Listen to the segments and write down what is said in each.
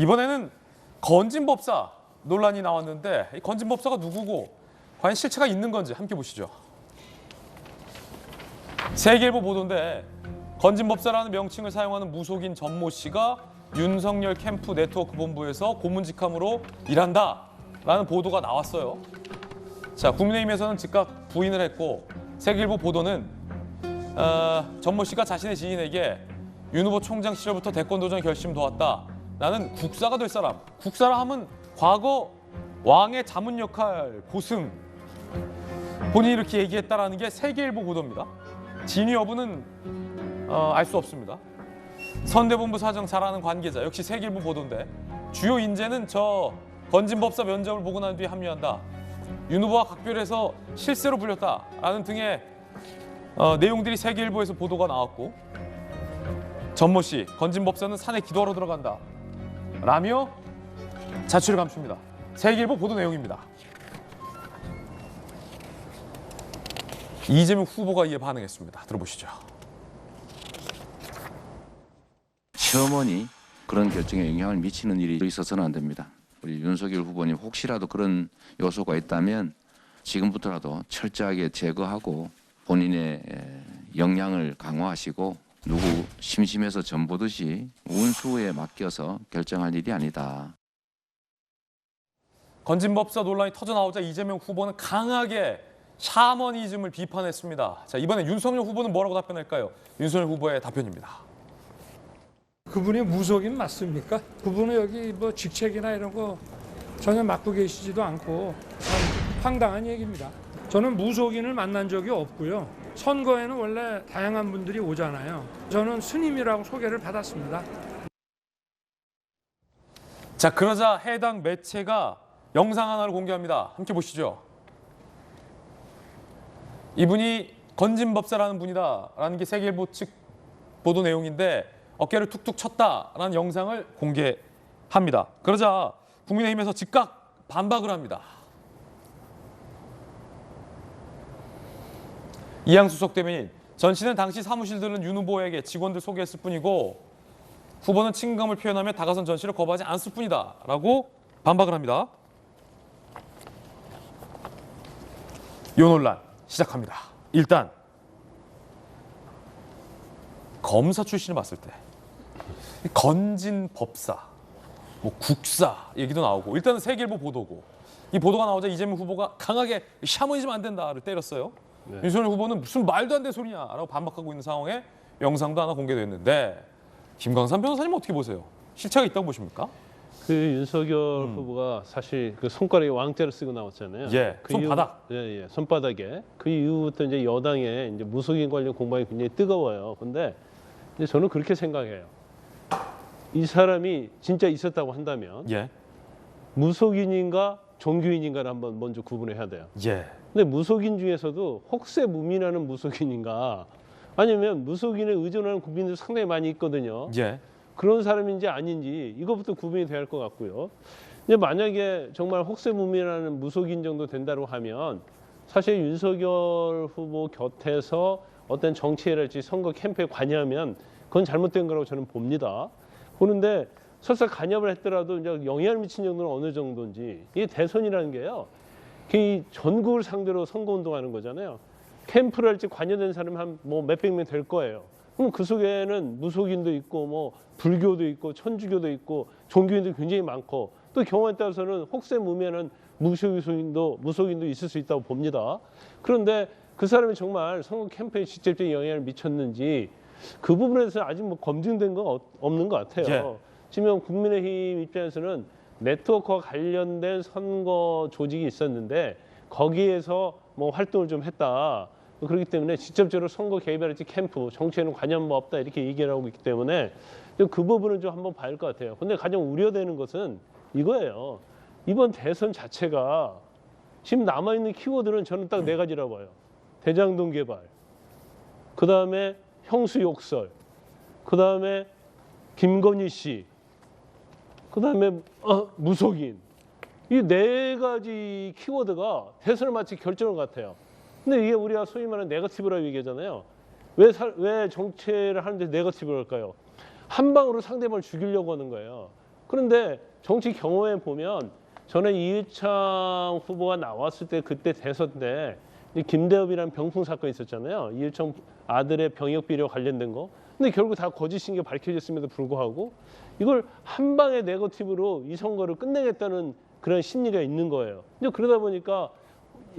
이번에는 건진법사 논란이 나왔는데 이 건진법사가 누구고 과연 실체가 있는 건지 함께 보시죠. 세계일보 보도인데 건진법사라는 명칭을 사용하는 무속인 전모 씨가 윤석열 캠프 네트워크 본부에서 고문직함으로 일한다라는 보도가 나왔어요. 자, 국민의힘에서는 즉각 부인을 했고 세계일보 보도는 전모 씨가 자신의 지인에게 윤 후보 총장 시절부터 대권 도전 결심 도왔다. 나는 국사가 될 사람. 국사라 함은 과거 왕의 자문 역할 고승. 본인이 이렇게 얘기했다라는 게 세계일보 보도입니다. 진위 여부는 알 수 없습니다. 선대본부 사정 잘 아는 관계자, 역시 세계일보 보도인데 주요 인재는 저 건진법사 면접을 보고 난 뒤에 합류한다. 윤 후보와 각별해서 실세로 불렸다라는 등의 내용들이 세계일보에서 보도가 나왔고 전모 씨, 건진법사는 산에 기도하러 들어간다 라며 자취를 감춥니다. 세계일보 보도 내용입니다. 이재명 후보가 이에 반응했습니다. 들어보시죠. 시어머니 그런 결정에 영향을 미치는 일이 있어서는 안 됩니다. 우리 윤석열 후보님 혹시라도 그런 요소가 있다면 지금부터라도 철저하게 제거하고 본인의 역량을 강화하시고 누구 심심해서 전 보듯이 운수에 맡겨서 결정할 일이 아니다. 건진법사 논란이 터져나오자 이재명 후보는 강하게 샤머니즘을 비판했습니다. 자, 이번에 윤석열 후보는 뭐라고 답변할까요? 윤석열 후보의 답변입니다. 그분이 무속인 맞습니까? 그분은 여기 뭐 직책이나 이런 거 전혀 맡고 계시지도 않고 참 황당한 얘기입니다. 저는 무속인을 만난 적이 없고요. 선거에는 원래 다양한 분들이 오잖아요. 저는 스님이라고 소개를 받았습니다. 자, 그러자 해당 매체가 영상 하나를 공개합니다. 함께 보시죠. 이분이 건진법사라는 분이다라는 게 세계일보 측 보도 내용인데 어깨를 툭툭 쳤다라는 영상을 공개합니다. 그러자 국민의힘에서 즉각 반박을 합니다. 이양수석 대변인, 전 씨는 당시 사무실들은 윤 후보에게 직원들 소개했을 뿐이고 후보는 친근감을 표현하며 다가선 전 씨를 거부하지 않았을 뿐이다 라고 반박을 합니다. 이 논란 시작합니다. 일단 검사 출신을 봤을 때 건진법사, 뭐 국사 얘기도 나오고 일단은 세계일보 보도고 이 보도가 나오자 이재명 후보가 강하게 샤머니즘 안 된다를 때렸어요. 네. 윤석열 후보는 무슨 말도 안 되는 소리냐라고 반박하고 있는 상황에 영상도 하나 공개됐는데 김광삼 변호사님 어떻게 보세요? 실체가 있다고 보십니까? 그 윤석열 후보가 사실 그 손가락에 왕자를 쓰고 나왔잖아요. 예, 그 손바닥. 예, 손바닥에. 그 이후부터 이제 여당에 이제 무속인 관련 공방이 굉장히 뜨거워요. 근데 이제 저는 그렇게 생각해요. 이 사람이 진짜 있었다고 한다면 예. 무속인인가 종교인인가를 한번 먼저 구분해야 돼요. 예. 근데 무속인 중에서도 혹세무민하는 무속인인가 아니면 무속인에 의존하는 국민들 상당히 많이 있거든요. 예. 그런 사람인지 아닌지 이것부터 구분이 돼야 할 것 같고요. 이제 만약에 정말 혹세무민하는 무속인 정도 된다고 하면 사실 윤석열 후보 곁에서 어떤 정치랄지 선거 캠프에 관여하면 그건 잘못된 거라고 저는 봅니다. 그런데 설사 간섭을 했더라도 이제 영향을 미친 정도는 어느 정도인지 이게 대선이라는 게요. 이 전국을 상대로 선거운동하는 거잖아요. 캠프랄지 관여된 사람이 한 뭐 몇백 명 될 거예요. 그럼 그 속에는 무속인도 있고 뭐 불교도 있고 천주교도 있고 종교인도 굉장히 많고 또 경우에 따라서는 혹세무민한 무속인도 있을 수 있다고 봅니다. 그런데 그 사람이 정말 선거 캠프에 직접적인 영향을 미쳤는지 그 부분에서 아직 뭐 검증된 건 없는 것 같아요. 예. 지금 국민의힘 입장에서는 네트워크와 관련된 선거 조직이 있었는데 거기에서 뭐 활동을 좀 했다. 그렇기 때문에 직접적으로 선거 개입이랄지 캠프, 정치에는 관여한 바 없다 이렇게 얘기를 하고 있기 때문에 그 부분은 좀 한번 봐야 할 것 같아요. 근데 가장 우려되는 것은 이거예요. 이번 대선 자체가 지금 남아있는 키워드는 저는 딱 네 가지라고 봐요. 대장동 개발, 그 다음에 형수 욕설, 그 다음에 김건희 씨, 그 다음에 무속인. 이 네 가지 키워드가 대선을 마치 결정한 것 같아요. 근데 이게 우리가 소위 말하는 네거티브라고 얘기하잖아요. 왜 정치를 하는데 네거티브를 할까요? 한 방으로 상대방을 죽이려고 하는 거예요. 그런데 정치 경험에 보면 저는 이일창 후보가 나왔을 때 그때 대선 때 김대엽이라는 병풍 사건이 있었잖아요. 이일창 아들의 병역 비리와 관련된 거. 근데 결국 다 거짓인 게 밝혀졌음에도 불구하고 이걸 한 방에 네거티브로 이 선거를 끝내겠다는 그런 심리가 있는 거예요. 근데 그러다 보니까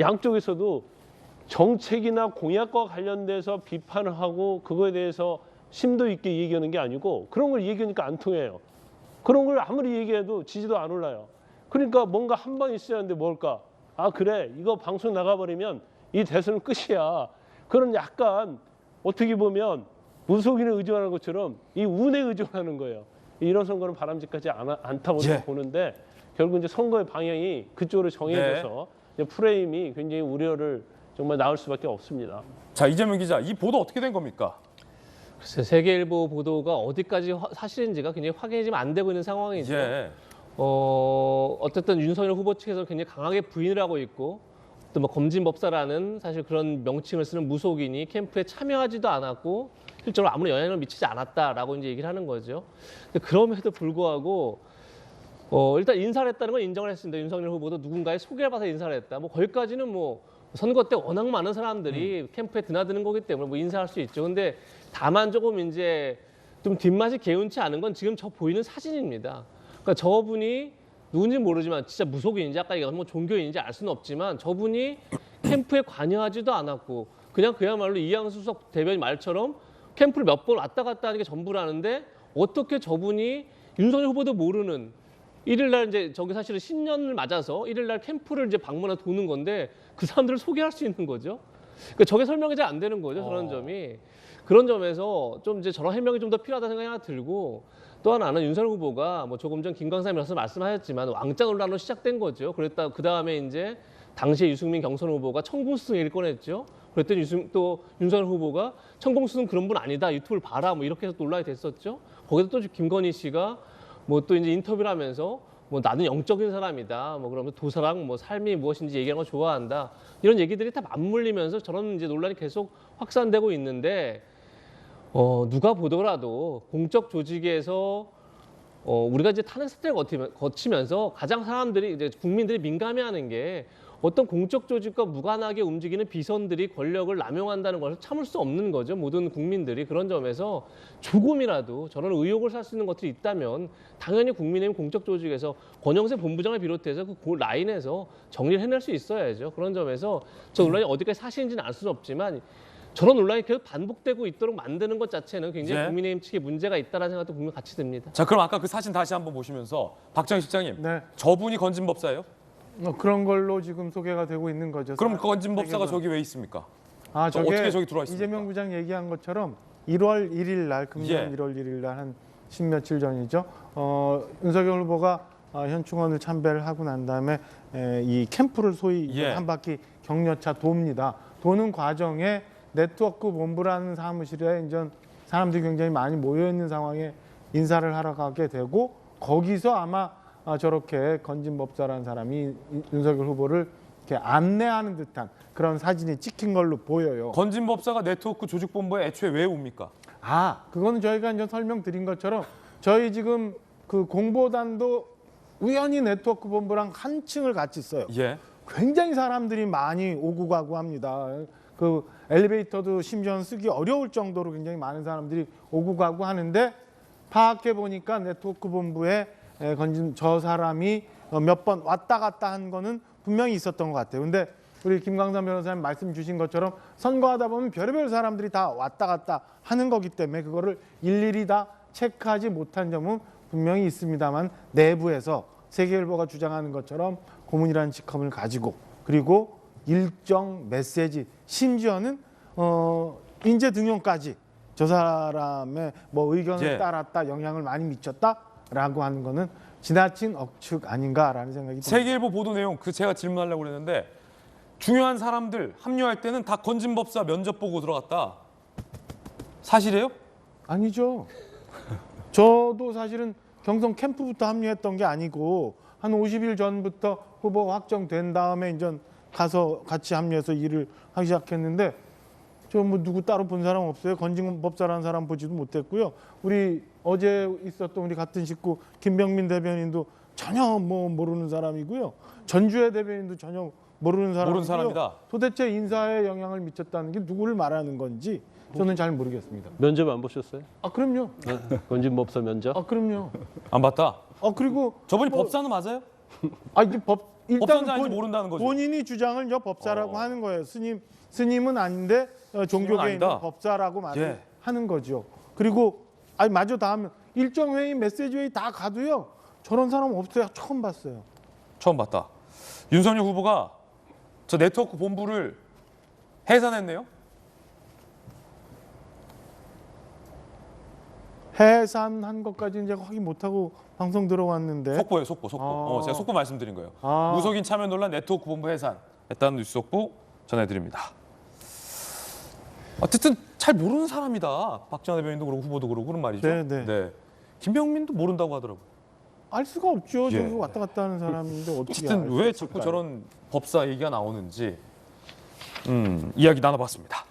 양쪽에서도 정책이나 공약과 관련돼서 비판을 하고 그거에 대해서 심도 있게 얘기하는 게 아니고 그런 걸 얘기하니까 안 통해요. 그런 걸 아무리 얘기해도 지지도 안 올라요. 그러니까 뭔가 한 방 있어야 하는데 뭘까? 아 그래 이거 방송 나가버리면 이 대선은 끝이야. 그런 약간 어떻게 보면 무속인에 의존하는 것처럼 이 운에 의존하는 거예요. 이런 선거는 바람직하지 않다고 예. 보는데 결국 이제 선거의 방향이 그쪽으로 정해져서 이제 프레임이 굉장히 우려를 정말 낳을 수밖에 없습니다. 자, 이재명 기자, 이 보도 어떻게 된 겁니까? 글쎄, 세계일보 보도가 어디까지 사실인지가 굉장히 확인이 지금 안 되고 있는 상황이죠. 예. 어쨌든 윤석열 후보 측에서 굉장히 강하게 부인을 하고 있고 또 뭐 검진법사라는 사실 그런 명칭을 쓰는 무속인이 캠프에 참여하지도 않았고 실제로 아무런 영향을 미치지 않았다라고 이제 얘기를 하는 거죠. 근데 그럼에도 불구하고 일단 인사를 했다는 건 인정을 했습니다. 윤석열 후보도 누군가의 소개를 받아서 인사를 했다. 뭐 거기까지는 뭐 선거 때 워낙 많은 사람들이 캠프에 드나드는 거기 때문에 뭐 인사할 수 있죠. 근데 다만 조금 이제 좀 뒷맛이 개운치 않은 건 지금 저 보이는 사진입니다. 그러니까 저분이 누군지 모르지만 진짜 무속인인지 아까 얘기한 뭐 종교인인지 알 수는 없지만 저분이 캠프에 관여하지도 않았고 그냥 그야말로 이양수 수석 대변인 말처럼 캠프를 몇 번 왔다 갔다 하는 게 전부라는데 어떻게 저분이 윤석열 후보도 모르는 일일날 이제 저기 사실은 신년을 맞아서 일일날 캠프를 이제 방문하고 도는 건데 그 사람들을 소개할 수 있는 거죠. 그러니까 저게 설명이 잘 안 되는 거죠. 저런 점이. 그런 점에서 좀 이제 저런 해명이 좀 더 필요하다는 생각이 하나 들고 또 하나는 윤석열 후보가 뭐 조금 전 김광삼이라서 말씀하셨지만 왕자 논란으로 시작된 거죠. 그랬다 그 다음에 이제 당시에 유승민 경선 후보가 천공수승 얘기를 꺼냈죠. 그랬더니 또 윤석열 후보가 천공수승 그런 분 아니다. 유튜브를 봐라. 뭐 이렇게 해서 논란이 됐었죠. 거기서 또 김건희 씨가 뭐 또 이제 인터뷰를 하면서 뭐 나는 영적인 사람이다. 뭐 그러면 도사랑 뭐 삶이 무엇인지 얘기하는 거 좋아한다. 이런 얘기들이 다 맞물리면서 저런 이제 논란이 계속 확산되고 있는데 누가 보더라도 공적 조직에서 우리가 이제 탄핵 사태를 거치면서 가장 사람들이 이제 국민들이 민감해하는 게 어떤 공적 조직과 무관하게 움직이는 비선들이 권력을 남용한다는 것을 참을 수 없는 거죠. 모든 국민들이. 그런 점에서 조금이라도 저런 의혹을 살 수 있는 것들이 있다면 당연히 국민의힘 공적 조직에서 권영세 본부장을 비롯해서 그 라인에서 정리를 해낼 수 있어야죠. 그런 점에서 저 논란이 어디까지 사실인지는 알 수는 없지만 저런 논란이 계속 반복되고 있도록 만드는 것 자체는 굉장히 예. 국민의힘 측에 문제가 있다는 생각도 분명 같이 듭니다. 자, 그럼 아까 그 사진 다시 한번 보시면서 박정희 실장님, 네, 저분이 건진법사예요? 그런 걸로 지금 소개가 되고 있는 거죠. 그럼 건진법사가 세계관. 저기 왜 있습니까? 저게 어떻게 저기 들어와 있습니까? 이재명 부장 얘기한 것처럼 1월 1일 날 금년 예. 1월 1일 날 한 10며칠 전이죠. 윤석열 후보가 현충원을 참배를 하고 난 다음에 이 캠프를 소위 예. 한 바퀴 격려차 돕니다. 도는 과정에 네트워크 본부라는 사무실에 이제 사람들이 굉장히 많이 모여 있는 상황에 인사를 하러 가게 되고 거기서 아마 저렇게 건진법사라는 사람이 윤석열 후보를 이렇게 안내하는 듯한 그런 사진이 찍힌 걸로 보여요. 건진법사가 네트워크 조직본부에 애초에 왜 옵니까? 그거는 저희가 이제 설명드린 것처럼 저희 지금 그 공보단도 우연히 네트워크 본부랑 한 층을 같이 써요. 예. 굉장히 사람들이 많이 오고 가고 합니다. 그 엘리베이터도 심지어는 쓰기 어려울 정도로 굉장히 많은 사람들이 오고 가고 하는데 파악해 보니까 네트워크 본부에 건진 저 사람이 몇 번 왔다 갔다 한 거는 분명히 있었던 것 같아요. 근데 우리 김광삼 변호사님 말씀 주신 것처럼 선거하다 보면 별의별 사람들이 다 왔다 갔다 하는 거기 때문에 그거를 일일이 다 체크하지 못한 점은 분명히 있습니다만 내부에서 세계일보가 주장하는 것처럼 고문이라는 직함을 가지고 그리고 일정 메시지 심지어는 인재 등용까지 저 사람의 뭐 의견을 예. 따랐다 영향을 많이 미쳤다라고 하는 거는 지나친 억측 아닌가라는 생각이 듭니다. 세계일보 보도 내용 그 제가 질문하려고 그랬는데 중요한 사람들 합류할 때는 다 건진법사 면접 보고 들어갔다. 사실이에요? 아니죠. 저도 사실은 경성 캠프부터 합류했던 게 아니고 한 50일 전부터 후보가 확정된 다음에 이제 가서 같이 합류해서 일을 하기 시작했는데 저 뭐 누구 따로 본 사람 없어요. 건진법사라는 사람 보지도 못했고요. 우리 어제 있었던 우리 같은 식구 김병민 대변인도 전혀 뭐 모르는 사람이고요. 전주의 대변인도 전혀 모르는 사람이고요. 모르는 사람이다. 도대체 인사에 영향을 미쳤다는 게 누구를 말하는 건지 저는 잘 모르겠습니다. 면접 안 보셨어요? 아 그럼요. 건진법사 면접? 아 그럼요. 안 봤다. 그리고 저분이 뭐- 법사는 맞아요? 이제 일단 법사인지 아닌지 모른다는 거죠. 본인이 주장을 저 법사라고 하는 거예요. 스님은 아닌데 종교계에 아니다. 있는 법사라고 말을 예. 하는 거죠. 그리고 마저 다 하면 일정 회의, 메시지 회의 다 가도요. 저런 사람 없어요. 처음 봤어요. 처음 봤다. 윤석열 후보가 저 네트워크 본부를 해산했네요. 해산한 것까지 이제 확인 못하고 방송 들어왔는데 속보예요, 속보. 아. 제가 속보 말씀드린 거예요. 아. 무속인 참여 논란 네트워크 본부 해산했다는 뉴스 속보 전해드립니다. 어쨌든 잘 모르는 사람이다. 박지원 대변인도 그러고 후보도 그러고 그런 말이죠. 네. 김병민도 모른다고 하더라고요. 알 수가 없죠. 예. 저기 왔다 갔다 하는 사람인데 어떻게 어쨌든 알수 왜 있을까요? 자꾸 저런 법사 얘기가 나오는지 이야기 나눠봤습니다.